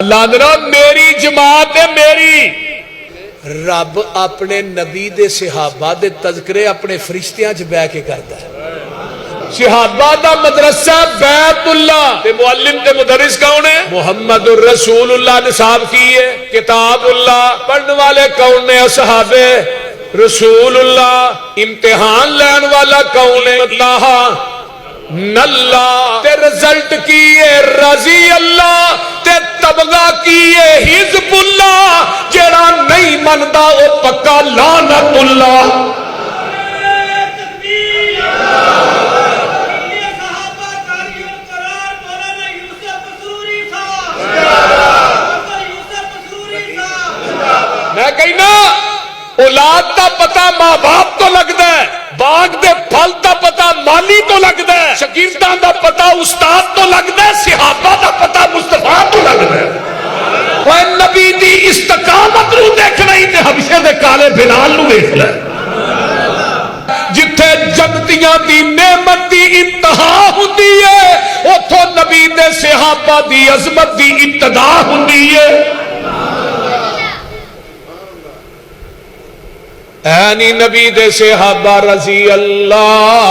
لادنا میری جماعت ہے میری. رب اپنے نبی دے صحابہ دے تذکرے اپنے فرشتیاں چ بہ کے کردا ہے. صحابہ دا مدرسہ بیت اللہ تے معلم تے مدرس کون ہے؟ محمد الرسول اللہ نے صاحب کی ہے. کتاب اللہ پڑھنے والے کون نے؟ اصحاب رسول اللہ. امتحان لین والا کون ہے؟ اللہ نلہ. تے رزلٹ کی ہے رضی اللہ تے تبغہ کی ہے حزب اللہ. جڑا نہیں مندا او پکا لعنت اللہ. میں کہنا اولاد دا پتا ماں باپ تو لگتا ہے, باغ دے پھل دا پتا مالی تو لگتا ہے, شاگرداں دا پتا استاد تو لگتا ہے, صحابہ دا پتا مصطفیٰ تو لگتا ہے. وہ نبی دی استقامت نو دیکھنا ہی تے حبشے دے کالے بلال نو دیکھ لے. جتھے جنتیاں دی نعمت دی انتہا ہوندی ہے اوتھوں نبی دے صحابہ دی عظمت دی ابتدا ہوندی ہے. اینی نبی دے صحابہ رضی اللہ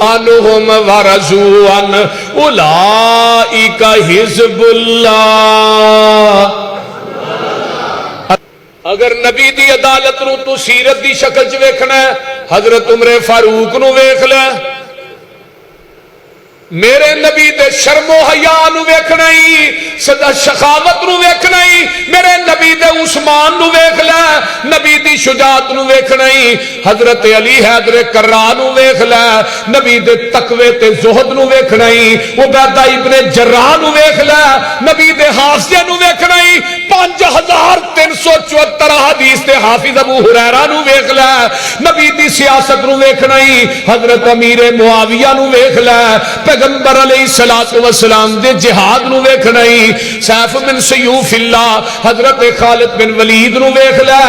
عنہم ورضوا عنہ اولئک حزب اللہ. اگر نبی دی عدالت نو تو سیرت دی شکل چ ویکھنا ہے حضرت عمر فاروق نو ویکھ لے. میرے نبی دے شرم و حیا نو ویکھنا ہی, سدا شخاوت نو ویکھنا ہی. میرے نبی دے عثمان نو ویکھ لے, نبی دی شجاعت نو ویکھنا ہی. حضرت علی حیدر کرار نو ویکھ لے, نبی دے تقوی تے زہد نو ویکھنا ہی. عبیدہ ابن جراح نو ویکھ لے, نبی دے حافظے نو ویکھنا ہی. 5374 حدیث تے حافظ ابو ہریرہ نو ویکھ لے, نبی دی سیاست نو ویکھنا ہی. حضرت امیر معاویہ نو ویکھ لے, پیغمبر علیہ السلام دے جہاد نو ویکھنا ہی. سیف بن سیوف اللہ حضرت خالد بن ولید نو ویکھ لے.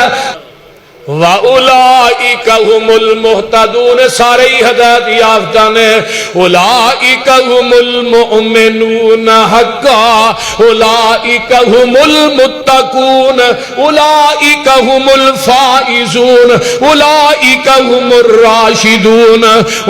وَأُولَئِكَ هُمُ الْمُهْتَدُونَ سارے ہدایت یافتہ نے. اولئک هم المؤمنون حقا, اولئک هم المتقون, اولئک هم الفائزون, اولئک هم الراشدون,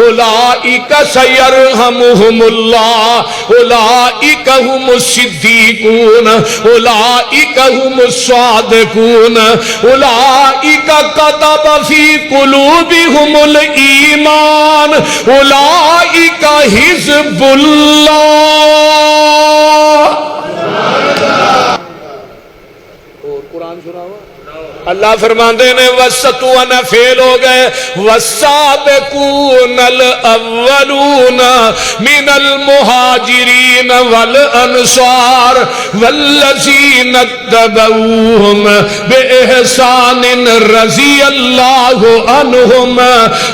اولئک سيرحمهم الله, اولئک هم الصدیقون, اولئک هم الصادقون, اولئک كتب في قلوبهم الإيمان, أولئك حزب الله. اور قرآن سناؤ. اللہ فرماندے نے وسطو نہ فیل ہو گئے. والسابقون الاولون من المہاجرین والانصار والذین اتبعوہم بإحسان رضی اللہ عنہم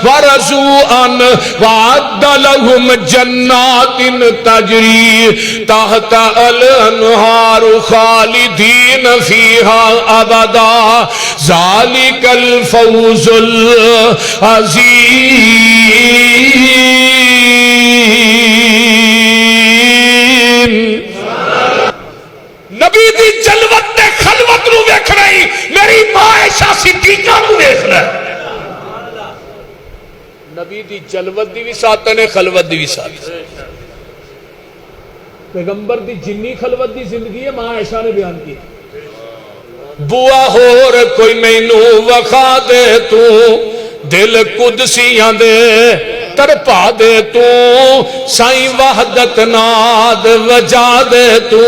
ورضوا عنہ وعد لهم جنات تجری تحت الانہار خالدین فیہا ابدا ذالک الفوز العظیم. نبی دی جلوت تے خلوت نو ویکھنا ہی, میری ماں عائشہ صدیقہ نو ویکھنا. نبی دی جلوت دی بھی ساتھ نے, خلوت دی بھی ساتھ. پیغمبر دی جنی خلوت دی زندگی ہے ماں عائشہ نے بیان کی. بوا ہور کوئی مینو وخا دے تو, دل قدسیاں دے ترپا دے تو, سائیں وحدت ناد وجا دے تو,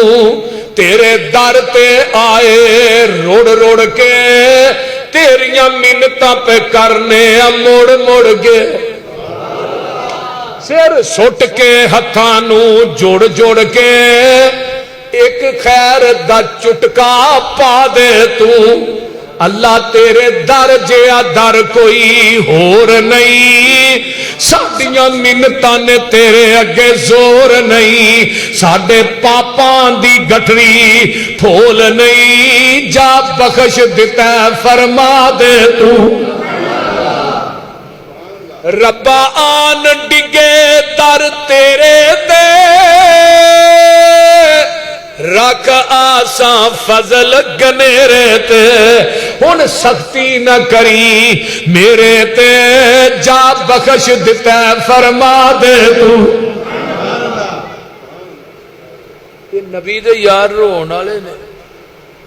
تیرے در تے آئے روڑ روڑ کے, تیریاں منتاں پہ کرنے موڑ موڑ کے, سر سٹ کے ہتھانو جوڑ جوڑ کے, ایک خیر دا چٹکا پا دے تو. اللہ تیرے در جیا در کوئی ہور نہیں, ساڈیاں منتاں نے تیرے اگے زور نہیں, ساڈے پاپاں دی گٹری پھول نہیں, جا بخش دیتا فرما دے تو. ربا آن ڈگے در تیرے دے, رکھ آساں فضل گنیرے تے ہن سختی نہ کری میرے تے جا بخش دیتا فرما دے تو یہ نبی دے یار رون والے نے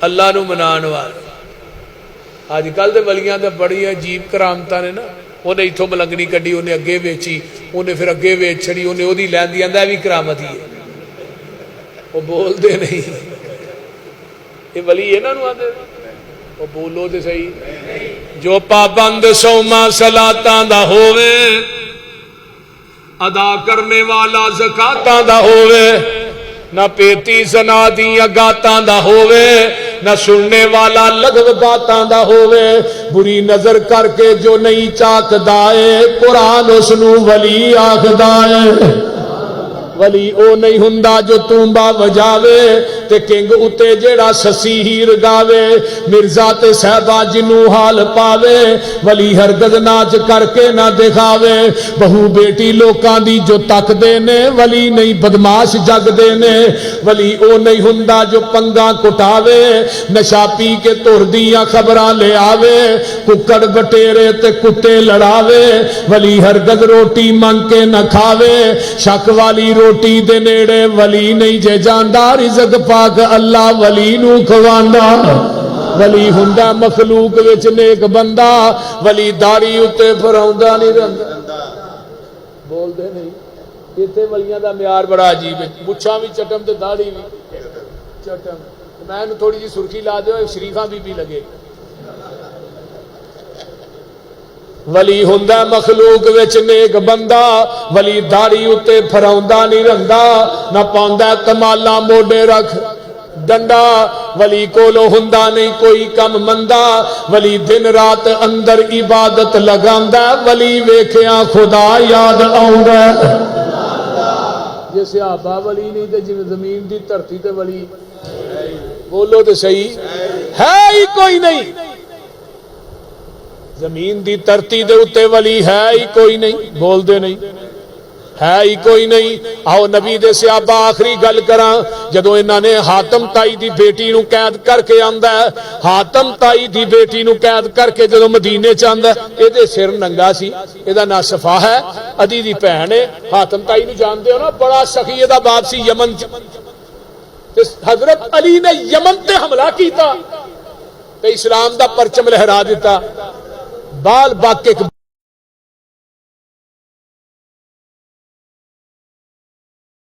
اللہ نو منان والے اج کل دے ولیاں تے بڑی عجیب کرامتاں نے نا انہیں اتوں ملنگنی کڈی انہیں اگے ویچی انہیں پھر اگے ویچ چھڑی انہیں وہ لینی آتا بھی کرامت ہی ہے وہ بولتے نہیں یہ ولی انہوں آتے وہ بولو تو صحیح جو پابند سوما صلاتاں دا ہووے ادا کرنے والا زکاتاں دا ہووے نہ پیتی زنا دیاں گاتاں دا ہووے نہ سننے والا لغو باتاں دا ہووے بری نظر کر کے جو نہیں چاکدا اے قرآن اس نو ولی آکھدا اے ولی او نہیں ہندا جو تونبا وجاوے تے کنگ اتے جیڑا سسی ہیر گاوے مرزا تے صحبہ جنو حال پاوے ولی ہرگز ناچ کر کے نہ دکھاوے بہو بیٹی لوکاں دی جو تک دینے ولی نہیں بدماش جگ دینے ولی او نہیں ہندا جو پنگا کٹاوے نشا پی کے تور دیاں خبراں لے آوے ککڑ بٹیرے تے کتے لڑاوے ولی ہرگز روٹی منگ کے نہ کھاوے شک والی روٹی دے نیڑے ولی نہیں جے جاندا رزق پاک اللہ ولی نو کھواندا ولی ہندا مخلوق وچ نیک بندہ ولی داڑھی اتے پھراوندا نہیں رہندا بول دے نہیں ایتھے ولیاں دا معیار بڑا عجیب ہے مچھاں بھی چٹم تے داڑھی بھی چٹم میں تھوڑی جی سرخی لا دیو شریفاں بھی لگے ولی ہندا مخلوق وچ نیک بندہ ولی داڑھی اتے پھراوندا نہیں رہندا نہ پاوندا کمالا موڈے رکھ ڈنڈا ولی کولو ہندا نہیں کوئی کم مندا ولی دن رات اندر عبادت لگاندا ولی ویکھیاں خدا یاد آوندا جے صحابہ ولی نہیں تے جویں زمین دی دھرتی تے ولی بولو تے صحیح ہے ہی کوئی نہیں زمین دی دھرتی دے اتے ولی ہے ہی کوئی نہیں بول دے نہیں ہے ہی کوئی نہیں آؤ نبی دے صحابہ آخری گل کراں جدوں انہاں نے حاتم تائی دی بیٹی نو قید کر کے آندا ہے حاتم تائی دی بیٹی نو قید کر کے جدوں مدینے چ آندا ہے اے دے سر ننگا سی اے دا نام صفا ہے ادی دی بہن ہے حاتم تائی نو جاندے ہو نا بڑا سخی اے دا باپ سی یمن تے حضرت علی نے یمن تے حملہ کیتا تے اسلام دا پرچم لہرا دیتا بال باق